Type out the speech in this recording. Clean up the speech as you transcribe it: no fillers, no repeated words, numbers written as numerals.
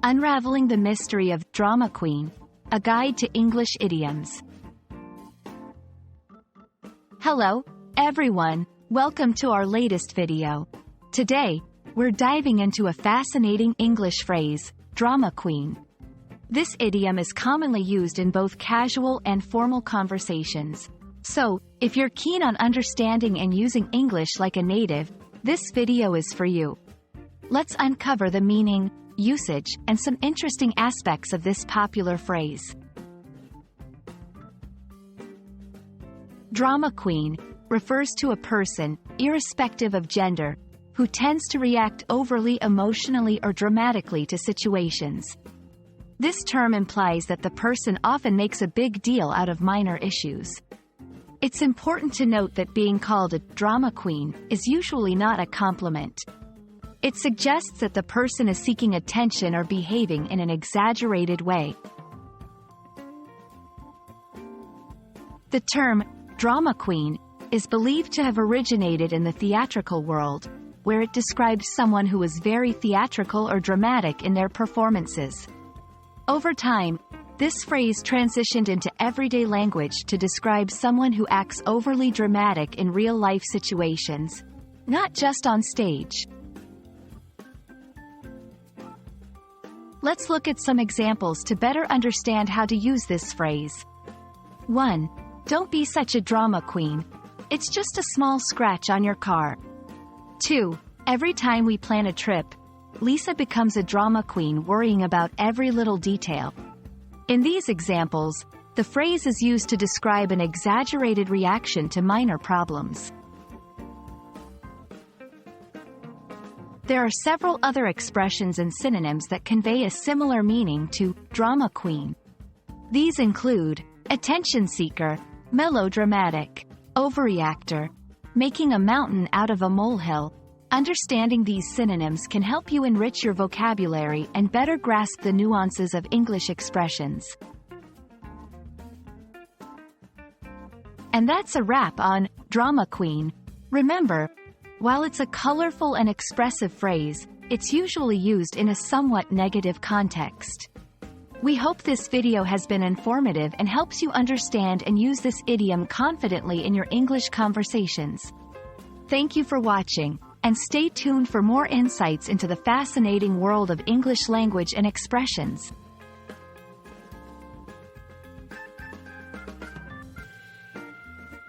Unraveling the Mystery of Drama Queen, a Guide to English Idioms. Hello, everyone, welcome to our latest video. Today, we're diving into a fascinating English phrase, drama queen. This idiom is commonly used in both casual and formal conversations. So, if you're keen on understanding and using English like a native, this video is for you. Let's uncover the meaning, usage, and some interesting aspects of this popular phrase. Drama queen refers to a person, irrespective of gender, who tends to react overly emotionally or dramatically to situations. This term implies that the person often makes a big deal out of minor issues. It's important to note that being called a drama queen is usually not a compliment. It suggests that the person is seeking attention or behaving in an exaggerated way. The term, drama queen, is believed to have originated in the theatrical world, where it describes someone who is very theatrical or dramatic in their performances. Over time, this phrase transitioned into everyday language to describe someone who acts overly dramatic in real-life situations, not just on stage. Let's look at some examples to better understand how to use this phrase. 1. Don't be such a drama queen. It's just a small scratch on your car. 2. Every time we plan a trip, Lisa becomes a drama queen worrying about every little detail. In these examples, the phrase is used to describe an exaggerated reaction to minor problems. There are several other expressions and synonyms that convey a similar meaning to drama queen. These include attention seeker, melodramatic, overreactor, making a mountain out of a molehill. Understanding these synonyms can help you enrich your vocabulary and better grasp the nuances of English expressions. And that's a wrap on drama queen. Remember, while it's a colorful and expressive phrase, it's usually used in a somewhat negative context. We hope this video has been informative and helps you understand and use this idiom confidently in your English conversations. Thank you for watching, and stay tuned for more insights into the fascinating world of English language and expressions.